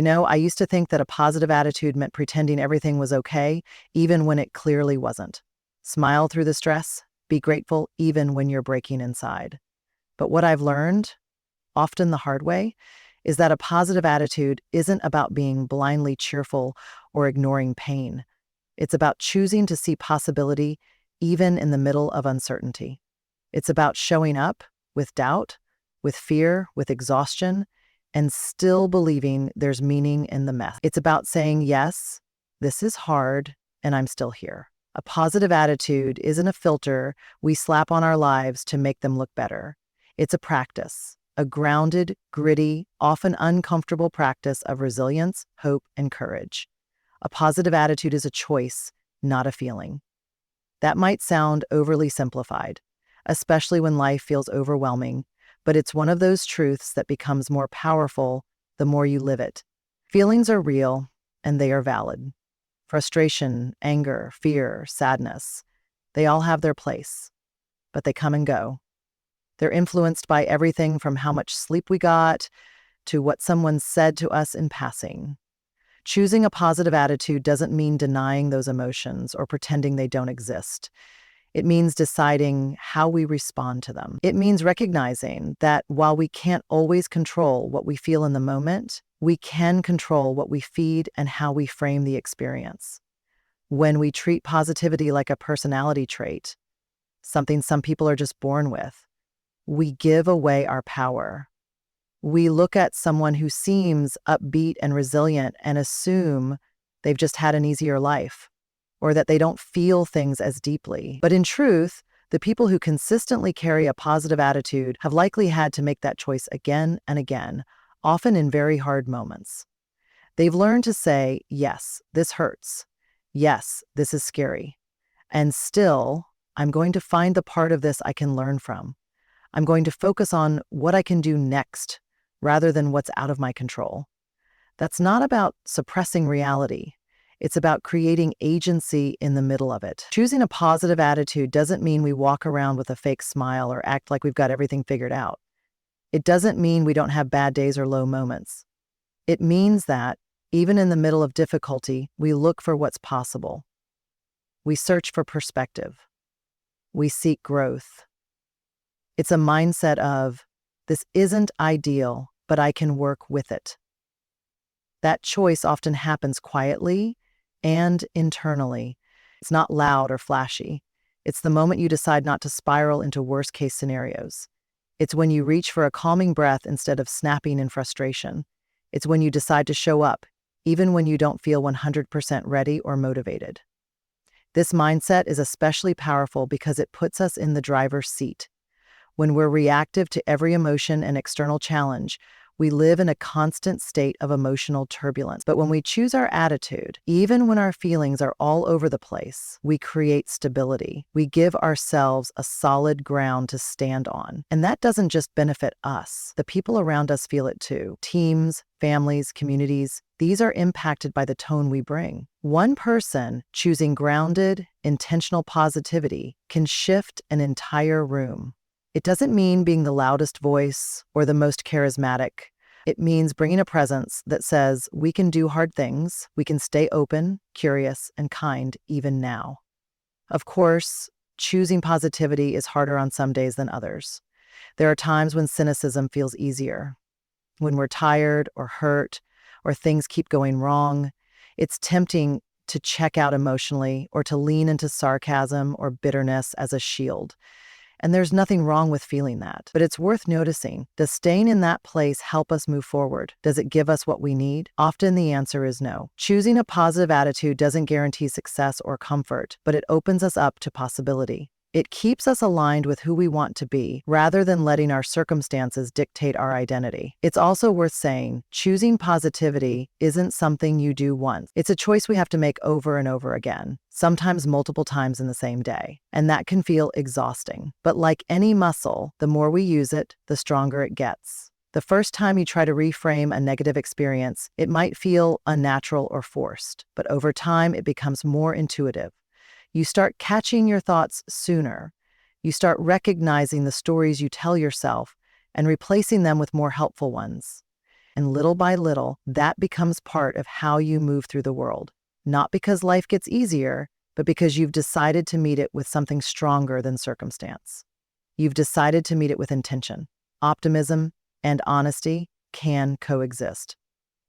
I used to think that a positive attitude meant pretending everything was okay, even when it clearly wasn't. Smile through the stress, be grateful even when you're breaking inside. But what I've learned, often the hard way, is that a positive attitude isn't about being blindly cheerful or ignoring pain. It's about choosing to see possibility even in the middle of uncertainty. It's about showing up with doubt, with fear, with exhaustion, and still believing there's meaning in the mess. It's about saying, yes, this is hard, and I'm still here. A positive attitude isn't a filter we slap on our lives to make them look better. It's a practice, a grounded, gritty, often uncomfortable practice of resilience, hope, and courage. A positive attitude is a choice, not a feeling. That might sound overly simplified, especially when life feels overwhelming, but it's one of those truths that becomes more powerful the more you live it. Feelings are real, and they are valid. Frustration, anger, fear, sadness, they all have their place, but they come and go. They're influenced by everything from how much sleep we got to what someone said to us in passing. Choosing a positive attitude doesn't mean denying those emotions or pretending they don't exist. It means deciding how we respond to them. It means recognizing that while we can't always control what we feel in the moment, we can control what we feed and how we frame the experience. When we treat positivity like a personality trait, something some people are just born with, we give away our power. We look at someone who seems upbeat and resilient and assume they've just had an easier life, or that they don't feel things as deeply. But in truth, the people who consistently carry a positive attitude have likely had to make that choice again and again, often in very hard moments. They've learned to say, yes, this hurts. Yes, this is scary. And still, I'm going to find the part of this I can learn from. I'm going to focus on what I can do next, rather than what's out of my control. That's not about suppressing reality. It's about creating agency in the middle of it. Choosing a positive attitude doesn't mean we walk around with a fake smile or act like we've got everything figured out. It doesn't mean we don't have bad days or low moments. It means that, even in the middle of difficulty, we look for what's possible. We search for perspective. We seek growth. It's a mindset of, this isn't ideal, but I can work with it. That choice often happens quietly and internally. It's not loud or flashy. It's the moment you decide not to spiral into worst-case scenarios. It's when you reach for a calming breath instead of snapping in frustration. It's when you decide to show up, even when you don't feel 100% ready or motivated. This mindset is especially powerful because it puts us in the driver's seat. When we're reactive to every emotion and external challenge, we live in a constant state of emotional turbulence. But when we choose our attitude, even when our feelings are all over the place, we create stability. We give ourselves a solid ground to stand on. And that doesn't just benefit us. The people around us feel it too. Teams, families, communities, these are impacted by the tone we bring. One person choosing grounded, intentional positivity can shift an entire room. It doesn't mean being the loudest voice or the most charismatic. It means bringing a presence that says we can do hard things, we can stay open, curious, and kind even now. Of course, choosing positivity is harder on some days than others. There are times when cynicism feels easier. When we're tired or hurt or things keep going wrong, it's tempting to check out emotionally or to lean into sarcasm or bitterness as a shield. And there's nothing wrong with feeling that. But it's worth noticing, does staying in that place help us move forward? Does it give us what we need? Often the answer is no. Choosing a positive attitude doesn't guarantee success or comfort, but it opens us up to possibility. It keeps us aligned with who we want to be, rather than letting our circumstances dictate our identity. It's also worth saying, choosing positivity isn't something you do once. It's a choice we have to make over and over again, sometimes multiple times in the same day. And that can feel exhausting. But like any muscle, the more we use it, the stronger it gets. The first time you try to reframe a negative experience, it might feel unnatural or forced, but over time it becomes more intuitive. You start catching your thoughts sooner. You start recognizing the stories you tell yourself and replacing them with more helpful ones. And little by little, that becomes part of how you move through the world. Not because life gets easier, but because you've decided to meet it with something stronger than circumstance. You've decided to meet it with intention. Optimism and honesty can coexist.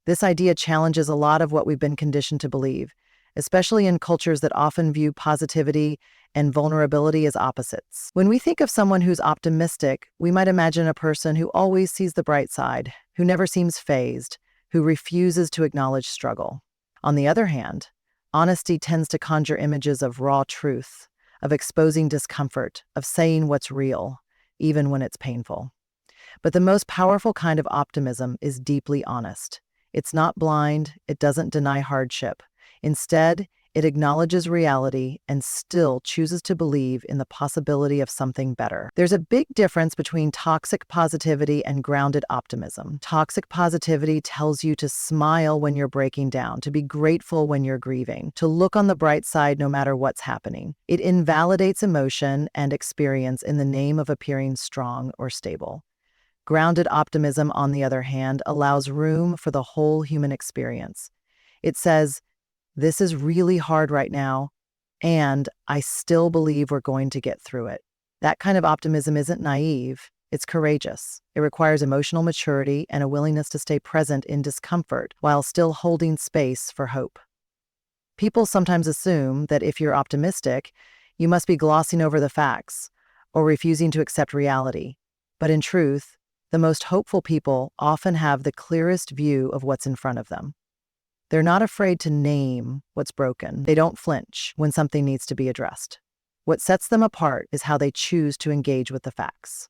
This idea challenges a lot of what we've been conditioned to believe, especially in cultures that often view positivity and vulnerability as opposites. When we think of someone who's optimistic, we might imagine a person who always sees the bright side, who never seems fazed, who refuses to acknowledge struggle. On the other hand, honesty tends to conjure images of raw truth, of exposing discomfort, of saying what's real, even when it's painful. But the most powerful kind of optimism is deeply honest. It's not blind, it doesn't deny hardship. Instead, it acknowledges reality and still chooses to believe in the possibility of something better. There's a big difference between toxic positivity and grounded optimism. Toxic positivity tells you to smile when you're breaking down, to be grateful when you're grieving, to look on the bright side no matter what's happening. It invalidates emotion and experience in the name of appearing strong or stable. Grounded optimism, on the other hand, allows room for the whole human experience. It says, "This is really hard right now, and I still believe we're going to get through it." That kind of optimism isn't naive, it's courageous. It requires emotional maturity and a willingness to stay present in discomfort while still holding space for hope. People sometimes assume that if you're optimistic, you must be glossing over the facts or refusing to accept reality. But in truth, the most hopeful people often have the clearest view of what's in front of them. They're not afraid to name what's broken. They don't flinch when something needs to be addressed. What sets them apart is how they choose to engage with the facts.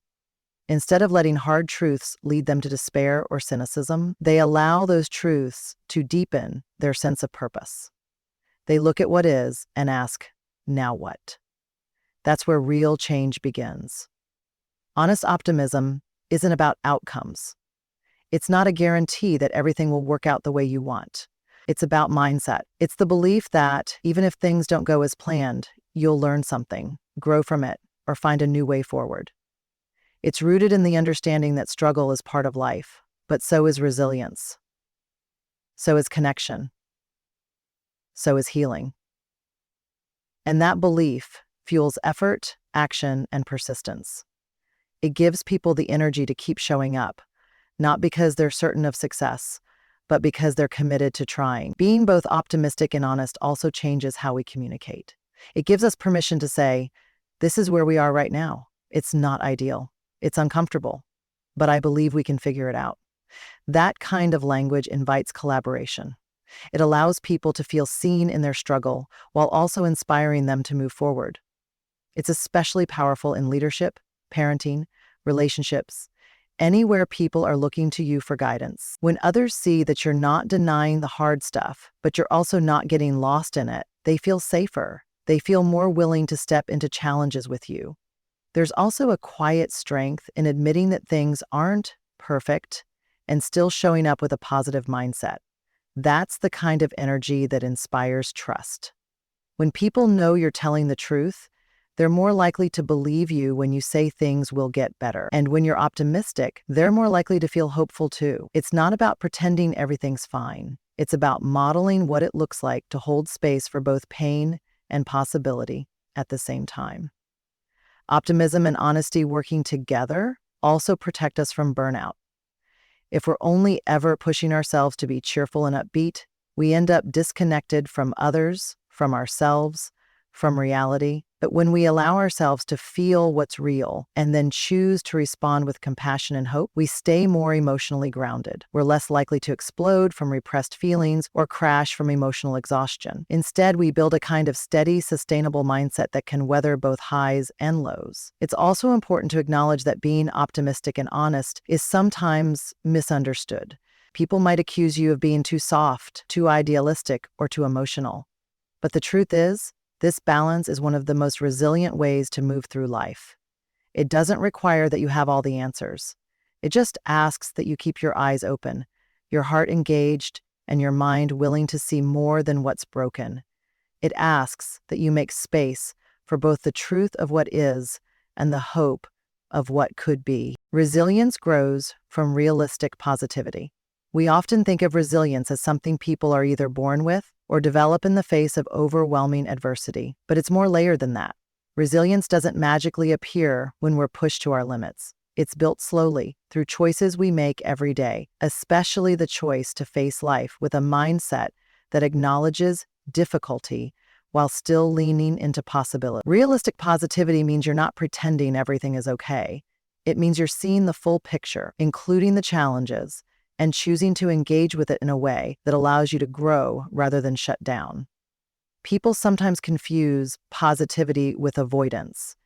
Instead of letting hard truths lead them to despair or cynicism, they allow those truths to deepen their sense of purpose. They look at what is and ask, "Now what?" That's where real change begins. Honest optimism isn't about outcomes. It's not a guarantee that everything will work out the way you want. It's about mindset. It's the belief that even if things don't go as planned, you'll learn something, grow from it, or find a new way forward. It's rooted in the understanding that struggle is part of life, but so is resilience. So is connection. So is healing. And that belief fuels effort, action, and persistence. It gives people the energy to keep showing up, not because they're certain of success, but because they're committed to trying. Being both optimistic and honest also changes how we communicate. It gives us permission to say, "This is where we are right now. It's not ideal. It's uncomfortable, but I believe we can figure it out." That kind of language invites collaboration. It allows people to feel seen in their struggle while also inspiring them to move forward. It's especially powerful in leadership, parenting, relationships, anywhere people are looking to you for guidance. When others see that you're not denying the hard stuff, but you're also not getting lost in it, they feel safer. They feel more willing to step into challenges with you. There's also a quiet strength in admitting that things aren't perfect and still showing up with a positive mindset. That's the kind of energy that inspires trust. When people know you're telling the truth, they're more likely to believe you when you say things will get better. And when you're optimistic, they're more likely to feel hopeful too. It's not about pretending everything's fine. It's about modeling what it looks like to hold space for both pain and possibility at the same time. Optimism and honesty working together also protect us from burnout. If we're only ever pushing ourselves to be cheerful and upbeat, we end up disconnected from others, from ourselves, from reality. But when we allow ourselves to feel what's real and then choose to respond with compassion and hope, we stay more emotionally grounded. We're less likely to explode from repressed feelings or crash from emotional exhaustion. Instead, we build a kind of steady, sustainable mindset that can weather both highs and lows. It's also important to acknowledge that being optimistic and honest is sometimes misunderstood. People might accuse you of being too soft, too idealistic, or too emotional. But the truth is, this balance is one of the most resilient ways to move through life. It doesn't require that you have all the answers. It just asks that you keep your eyes open, your heart engaged, and your mind willing to see more than what's broken. It asks that you make space for both the truth of what is and the hope of what could be. Resilience grows from realistic positivity. We often think of resilience as something people are either born with or develop in the face of overwhelming adversity, but it's more layered than that. Resilience doesn't magically appear when we're pushed to our limits. It's built slowly, through choices we make every day, especially the choice to face life with a mindset that acknowledges difficulty while still leaning into possibility. Realistic positivity means you're not pretending everything is okay. It means you're seeing the full picture, including the challenges, and choosing to engage with it in a way that allows you to grow rather than shut down. People sometimes confuse positivity with avoidance.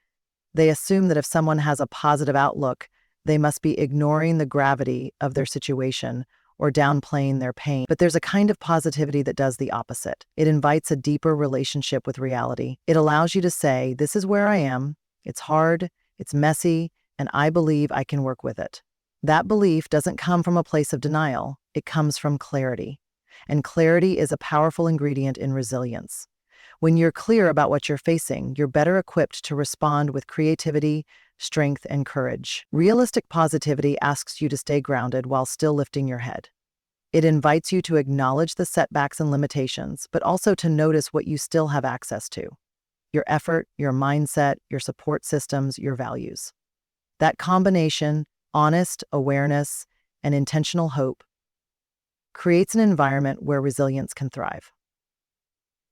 They assume that if someone has a positive outlook, they must be ignoring the gravity of their situation or downplaying their pain. But there's a kind of positivity that does the opposite. It invites a deeper relationship with reality. It allows you to say, this is where I am, it's hard, it's messy, and I believe I can work with it. That belief doesn't come from a place of denial, it comes from clarity. And clarity is a powerful ingredient in resilience. When you're clear about what you're facing, you're better equipped to respond with creativity, strength, and courage. Realistic positivity asks you to stay grounded while still lifting your head. It invites you to acknowledge the setbacks and limitations, but also to notice what you still have access to: your effort, your mindset, your support systems, your values. That combination, honest awareness and intentional hope, creates an environment where resilience can thrive.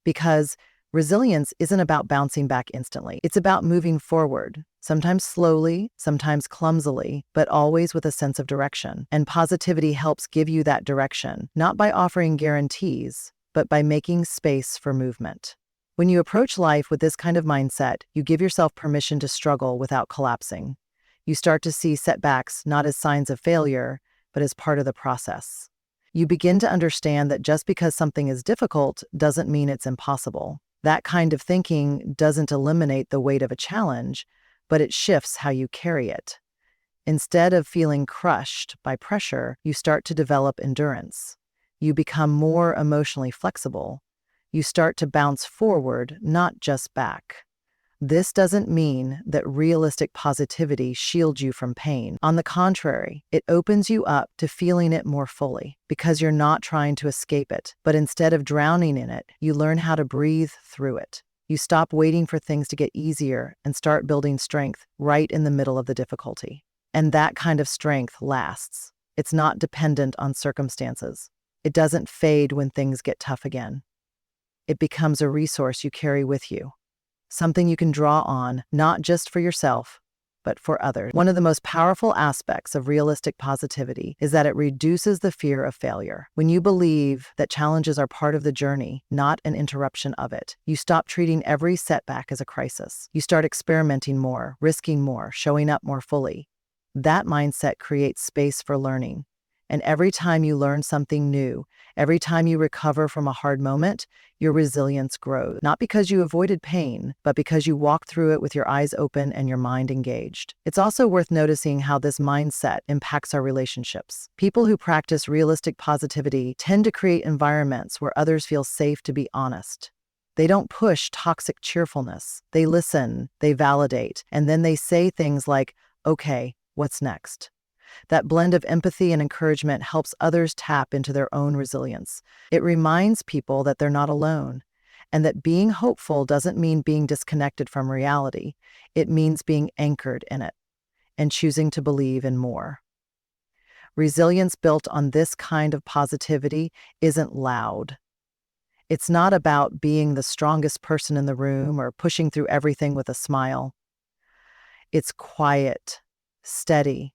Because resilience isn't about bouncing back instantly. It's about moving forward, sometimes slowly, sometimes clumsily, but always with a sense of direction. And positivity helps give you that direction, not by offering guarantees, but by making space for movement. When you approach life with this kind of mindset, you give yourself permission to struggle without collapsing. You start to see setbacks not as signs of failure, but as part of the process. You begin to understand that just because something is difficult doesn't mean it's impossible. That kind of thinking doesn't eliminate the weight of a challenge, but it shifts how you carry it. Instead of feeling crushed by pressure, you start to develop endurance. You become more emotionally flexible. You start to bounce forward, not just back. This doesn't mean that realistic positivity shields you from pain. On the contrary, it opens you up to feeling it more fully, because you're not trying to escape it, but instead of drowning in it, you learn how to breathe through it. You stop waiting for things to get easier and start building strength right in the middle of the difficulty. And that kind of strength lasts. It's not dependent on circumstances. It doesn't fade when things get tough again. It becomes a resource you carry with you. Something you can draw on, not just for yourself, but for others. One of the most powerful aspects of realistic positivity is that it reduces the fear of failure. When you believe that challenges are part of the journey, not an interruption of it, you stop treating every setback as a crisis. You start experimenting more, risking more, showing up more fully. That mindset creates space for learning. And every time you learn something new, every time you recover from a hard moment, your resilience grows. Not because you avoided pain, but because you walk through it with your eyes open and your mind engaged. It's also worth noticing how this mindset impacts our relationships. People who practice realistic positivity tend to create environments where others feel safe to be honest. They don't push toxic cheerfulness. They listen, they validate, and then they say things like, "Okay, what's next?" That blend of empathy and encouragement helps others tap into their own resilience. It reminds people that they're not alone, and that being hopeful doesn't mean being disconnected from reality. It means being anchored in it and choosing to believe in more. Resilience built on this kind of positivity isn't loud. It's not about being the strongest person in the room or pushing through everything with a smile. It's quiet, steady,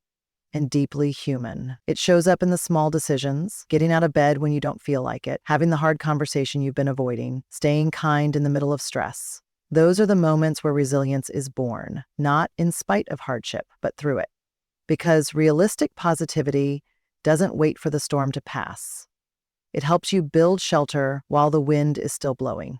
and deeply human. It shows up in the small decisions: getting out of bed when you don't feel like it, having the hard conversation you've been avoiding, staying kind in the middle of stress. Those are the moments where resilience is born, not in spite of hardship, but through it. Because realistic positivity doesn't wait for the storm to pass. It helps you build shelter while the wind is still blowing.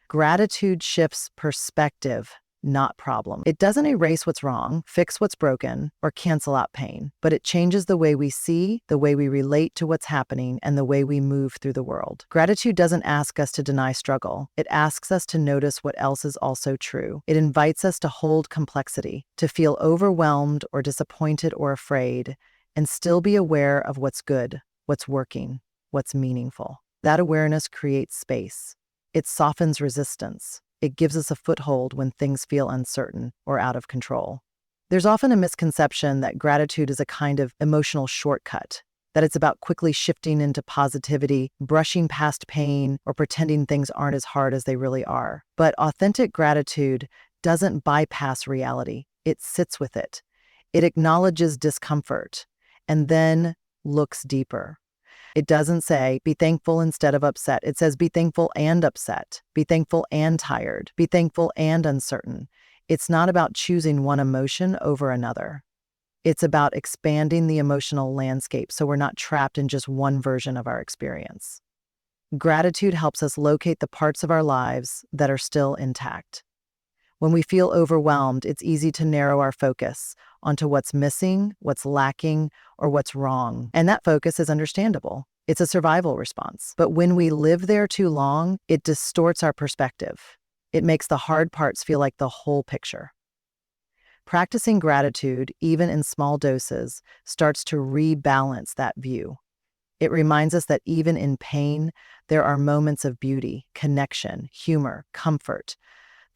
Gratitude shifts perspective, not problem. It doesn't erase what's wrong, fix what's broken, or cancel out pain, but it changes the way we see, the way we relate to what's happening, and the way we move through the world. Gratitude doesn't ask us to deny struggle. It asks us to notice what else is also true. It invites us to hold complexity, to feel overwhelmed or disappointed or afraid, and still be aware of what's good, what's working, what's meaningful. That awareness creates space. It softens resistance. It gives us a foothold when things feel uncertain or out of control. There's often a misconception that gratitude is a kind of emotional shortcut, that it's about quickly shifting into positivity, brushing past pain, or pretending things aren't as hard as they really are. But authentic gratitude doesn't bypass reality. It sits with it. It acknowledges discomfort and then looks deeper. It doesn't say, be thankful instead of upset. It says, be thankful and upset. Be thankful and tired. Be thankful and uncertain. It's not about choosing one emotion over another. It's about expanding the emotional landscape so we're not trapped in just one version of our experience. Gratitude helps us locate the parts of our lives that are still intact. When we feel overwhelmed, it's easy to narrow our focus onto what's missing, what's lacking, or what's wrong. And that focus is understandable. It's a survival response. But when we live there too long, it distorts our perspective. It makes the hard parts feel like the whole picture. Practicing gratitude, even in small doses, starts to rebalance that view. It reminds us that even in pain, there are moments of beauty, connection, humor, comfort.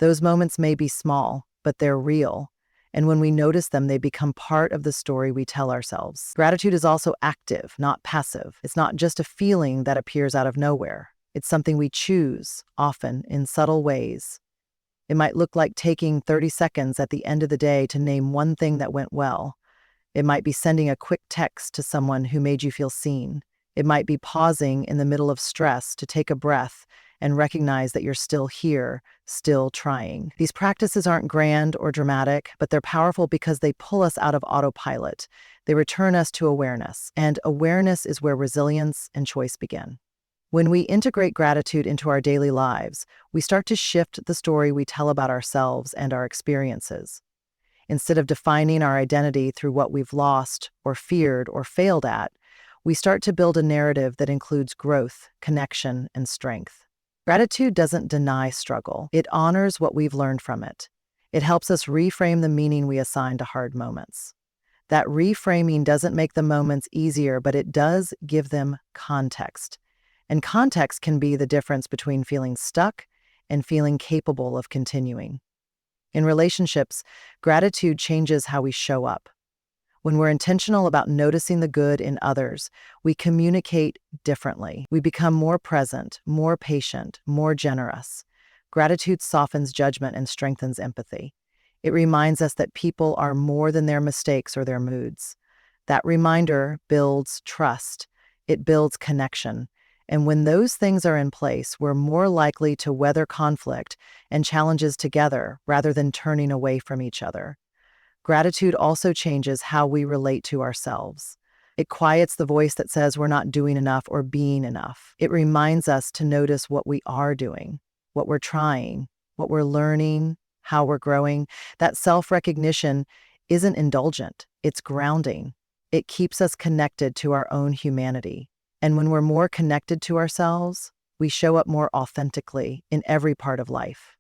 Those moments may be small, but they're real. And when we notice them, they become part of the story we tell ourselves. Gratitude is also active, not passive. It's not just a feeling that appears out of nowhere. It's something we choose, often in subtle ways. It might look like taking 30 seconds at the end of the day to name one thing that went well. It might be sending a quick text to someone who made you feel seen. It might be pausing in the middle of stress to take a breath and recognize that you're still here, still trying. These practices aren't grand or dramatic, but they're powerful because they pull us out of autopilot. They return us to awareness, and awareness is where resilience and choice begin. When we integrate gratitude into our daily lives, we start to shift the story we tell about ourselves and our experiences. Instead of defining our identity through what we've lost or feared or failed at, we start to build a narrative that includes growth, connection, and strength. Gratitude doesn't deny struggle. It honors what we've learned from it. It helps us reframe the meaning we assign to hard moments. That reframing doesn't make the moments easier, but it does give them context. And context can be the difference between feeling stuck and feeling capable of continuing. In relationships, gratitude changes how we show up. When we're intentional about noticing the good in others, we communicate differently. We become more present, more patient, more generous. Gratitude softens judgment and strengthens empathy. It reminds us that people are more than their mistakes or their moods. That reminder builds trust. It builds connection. And when those things are in place, we're more likely to weather conflict and challenges together rather than turning away from each other. Gratitude also changes how we relate to ourselves. It quiets the voice that says we're not doing enough or being enough. It reminds us to notice what we are doing, what we're trying, what we're learning, how we're growing. That self-recognition isn't indulgent, it's grounding. It keeps us connected to our own humanity. And when we're more connected to ourselves, we show up more authentically in every part of life.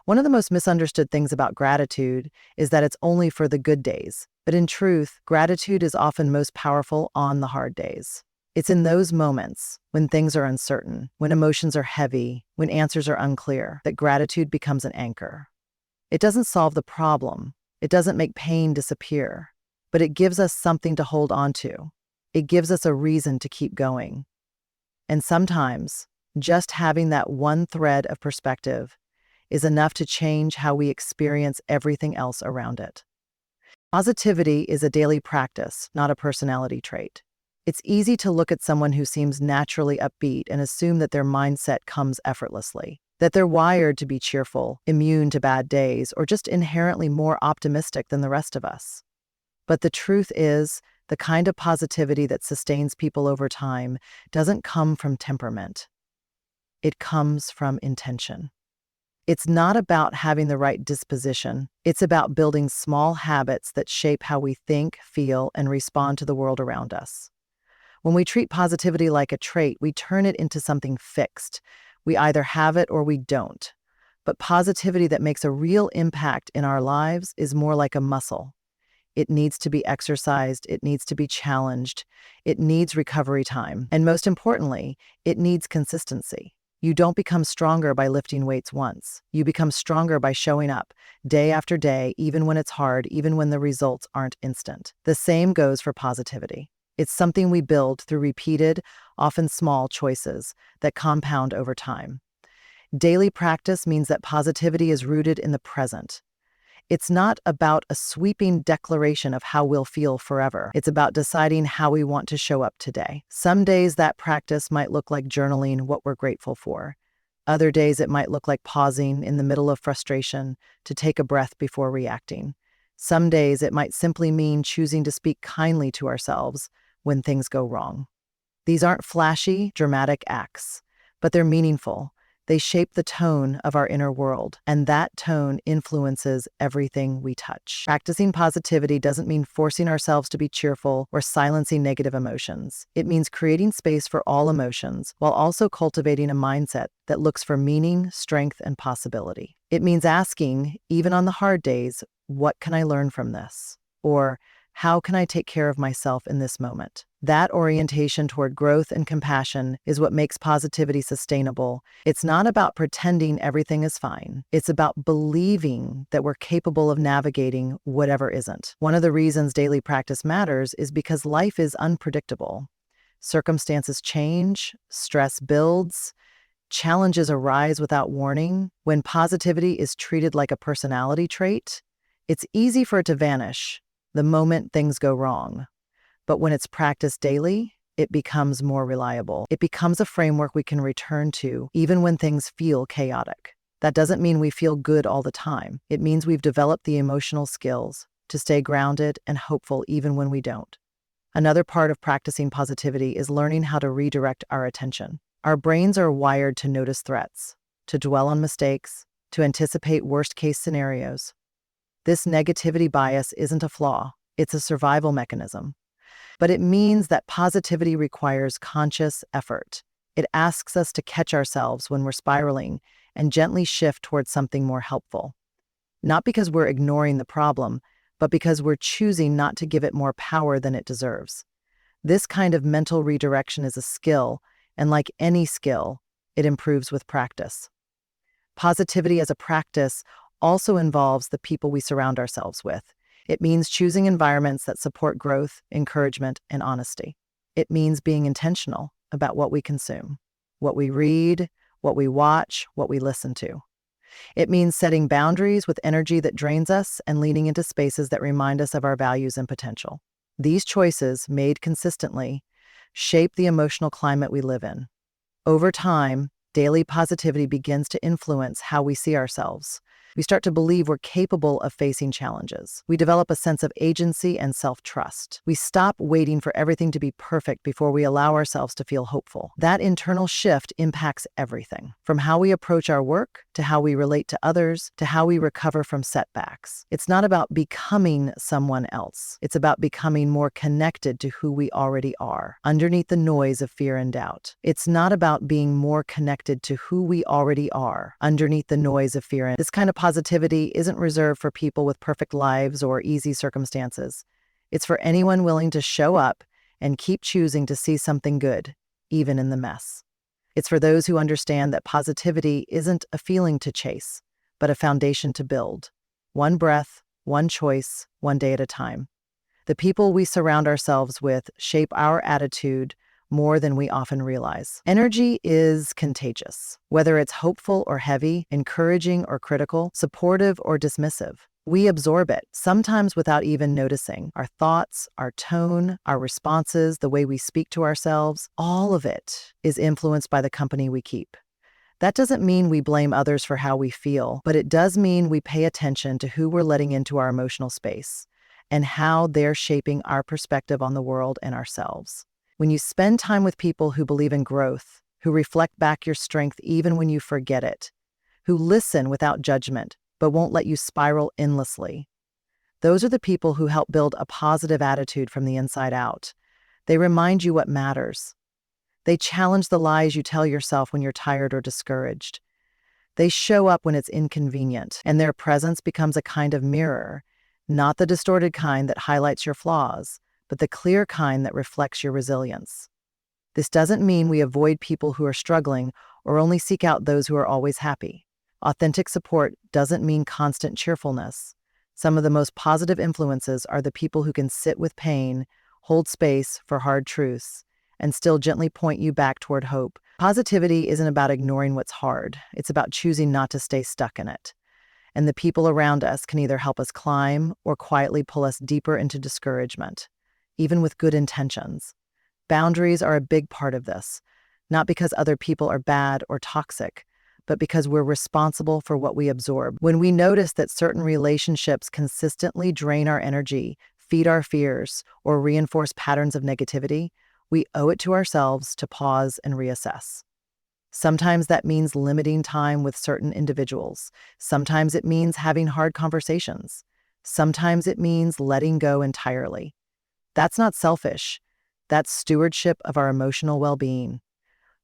One of the most misunderstood things about gratitude is that it's only for the good days. But in truth, gratitude is often most powerful on the hard days. It's in those moments, when things are uncertain, when emotions are heavy, when answers are unclear, that gratitude becomes an anchor. It doesn't solve the problem. It doesn't make pain disappear. But it gives us something to hold on to. It gives us a reason to keep going. And sometimes, just having that one thread of perspective is enough to change how we experience everything else around it. Positivity is a daily practice, not a personality trait. It's easy to look at someone who seems naturally upbeat and assume that their mindset comes effortlessly, that they're wired to be cheerful, immune to bad days, or just inherently more optimistic than the rest of us. But the truth is, the kind of positivity that sustains people over time doesn't come from temperament. It comes from intention. It's not about having the right disposition. It's about building small habits that shape how we think, feel, and respond to the world around us. When we treat positivity like a trait, we turn it into something fixed. We either have it or we don't. But positivity that makes a real impact in our lives is more like a muscle. It needs to be exercised. It needs to be challenged. It needs recovery time. And most importantly, it needs consistency. You don't become stronger by lifting weights once. You become stronger by showing up day after day, even when it's hard, even when the results aren't instant. The same goes for positivity. It's something we build through repeated, often small choices that compound over time. Daily practice means that positivity is rooted in the present. It's not about a sweeping declaration of how we'll feel forever. It's about deciding how we want to show up today. Some days that practice might look like journaling what we're grateful for. Other days it might look like pausing in the middle of frustration to take a breath before reacting. Some days it might simply mean choosing to speak kindly to ourselves when things go wrong. These aren't flashy, dramatic acts, but they're meaningful. They shape the tone of our inner world, and that tone influences everything we touch. Practicing positivity doesn't mean forcing ourselves to be cheerful or silencing negative emotions. It means creating space for all emotions while also cultivating a mindset that looks for meaning, strength, and possibility. It means asking, even on the hard days, what can I learn from this? Or how can I take care of myself in this moment? That orientation toward growth and compassion is what makes positivity sustainable. It's not about pretending everything is fine. It's about believing that we're capable of navigating whatever isn't. One of the reasons daily practice matters is because life is unpredictable. Circumstances change, stress builds, challenges arise without warning. When positivity is treated like a personality trait, it's easy for it to vanish the moment things go wrong. But when it's practiced daily, it becomes more reliable. It becomes a framework we can return to even when things feel chaotic. That doesn't mean we feel good all the time. It means we've developed the emotional skills to stay grounded and hopeful even when we don't. Another part of practicing positivity is learning how to redirect our attention. Our brains are wired to notice threats, to dwell on mistakes, to anticipate worst-case scenarios. This negativity bias isn't a flaw, it's a survival mechanism. But it means that positivity requires conscious effort. It asks us to catch ourselves when we're spiraling and gently shift towards something more helpful. Not because we're ignoring the problem, but because we're choosing not to give it more power than it deserves. This kind of mental redirection is a skill, and like any skill, it improves with practice. Positivity as a practice also involves the people we surround ourselves with. It means choosing environments that support growth, encouragement, and honesty. It means being intentional about what we consume, what we read, what we watch, what we listen to. It means setting boundaries with energy that drains us and leaning into spaces that remind us of our values and potential. These choices, made consistently, shape the emotional climate we live in. Over time, daily positivity begins to influence how we see ourselves. We start to believe we're capable of facing challenges. We develop a sense of agency and self-trust. We stop waiting for everything to be perfect before we allow ourselves to feel hopeful. That internal shift impacts everything, from how we approach our work, to how we relate to others, to how we recover from setbacks. It's not about becoming someone else. It's about becoming more connected to who we already are, underneath the noise of fear and doubt. It's not about being more connected to who we already are, underneath the noise of fear. This kind of positivity isn't reserved for people with perfect lives or easy circumstances. It's for anyone willing to show up and keep choosing to see something good, even in the mess. It's for those who understand that positivity isn't a feeling to chase, but a foundation to build. One breath, one choice, one day at a time. The people we surround ourselves with shape our attitude more than we often realize. Energy is contagious. Whether it's hopeful or heavy, encouraging or critical, supportive or dismissive, we absorb it, sometimes without even noticing. Our thoughts, our tone, our responses, the way we speak to ourselves, all of it is influenced by the company we keep. That doesn't mean we blame others for how we feel, but it does mean we pay attention to who we're letting into our emotional space and how they're shaping our perspective on the world and ourselves. When you spend time with people who believe in growth, who reflect back your strength even when you forget it, who listen without judgment but won't let you spiral endlessly, those are the people who help build a positive attitude from the inside out. They remind you what matters. They challenge the lies you tell yourself when you're tired or discouraged. They show up when it's inconvenient, and their presence becomes a kind of mirror, Not the distorted kind that highlights your flaws, but the clear kind that reflects your resilience. This doesn't mean we avoid people who are struggling or only seek out those who are always happy. Authentic support doesn't mean constant cheerfulness. Some of the most positive influences are the people who can sit with pain, hold space for hard truths, and still gently point you back toward hope. Positivity isn't about ignoring what's hard. It's about choosing not to stay stuck in it. And the people around us can either help us climb or quietly pull us deeper into discouragement, even with good intentions. Boundaries are a big part of this, not because other people are bad or toxic, but because we're responsible for what we absorb. When we notice that certain relationships consistently drain our energy, feed our fears, or reinforce patterns of negativity, we owe it to ourselves to pause and reassess. Sometimes that means limiting time with certain individuals. Sometimes it means having hard conversations. Sometimes it means letting go entirely. That's not selfish. That's stewardship of our emotional well-being.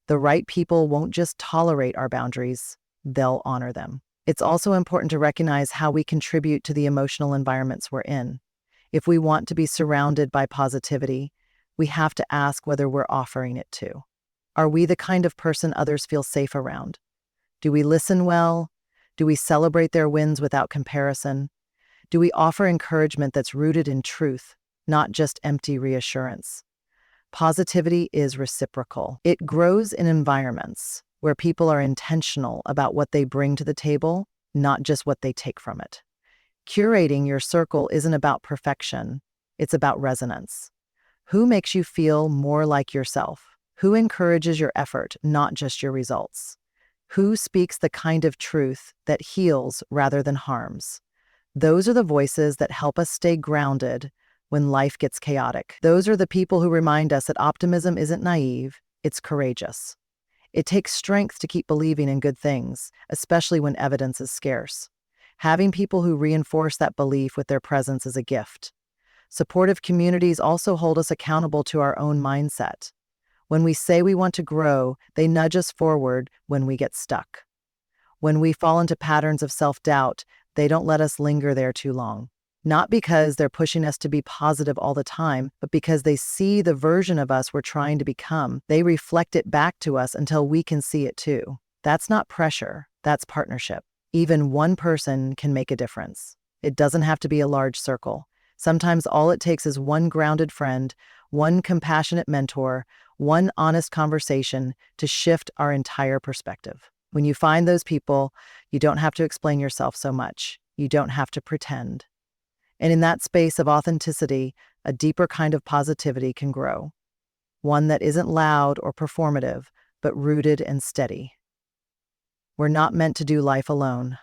The right people won't just tolerate our boundaries, they'll honor them. It's also important to recognize how we contribute to the emotional environments we're in. If we want to be surrounded by positivity, we have to ask whether we're offering it too. Are we the kind of person others feel safe around? Do we listen well? Do we celebrate their wins without comparison? Do we offer encouragement that's rooted in truth, not just empty reassurance? Positivity is reciprocal. It grows in environments where people are intentional about what they bring to the table, not just what they take from it. Curating your circle isn't about perfection, it's about resonance. Who makes you feel more like yourself? Who encourages your effort, not just your results? Who speaks the kind of truth that heals rather than harms? Those are the voices that help us stay grounded when life gets chaotic. Those are the people who remind us that optimism isn't naive, it's courageous. It takes strength to keep believing in good things, especially when evidence is scarce. Having people who reinforce that belief with their presence is a gift. Supportive communities also hold us accountable to our own mindset. When we say we want to grow, they nudge us forward when we get stuck. When we fall into patterns of self-doubt, they don't let us linger there too long. Not because they're pushing us to be positive all the time, but because they see the version of us we're trying to become. They reflect it back to us until we can see it too. That's not pressure, that's partnership. Even one person can make a difference. It doesn't have to be a large circle. Sometimes all it takes is one grounded friend, one compassionate mentor, one honest conversation to shift our entire perspective. When you find those people, you don't have to explain yourself so much. You don't have to pretend. And in that space of authenticity, a deeper kind of positivity can grow. One that isn't loud or performative, but rooted and steady. We're not meant to do life alone.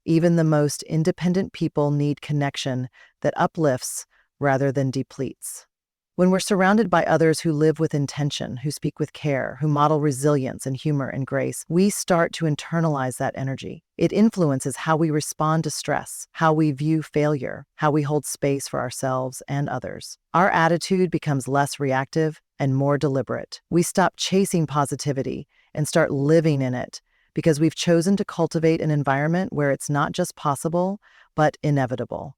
Even the most independent people need connection that uplifts rather than depletes. When we're surrounded by others who live with intention, who speak with care, who model resilience and humor and grace, we start to internalize that energy. It influences how we respond to stress, how we view failure, how we hold space for ourselves and others. Our attitude becomes less reactive and more deliberate. We stop chasing positivity and start living in it because we've chosen to cultivate an environment where it's not just possible, but inevitable.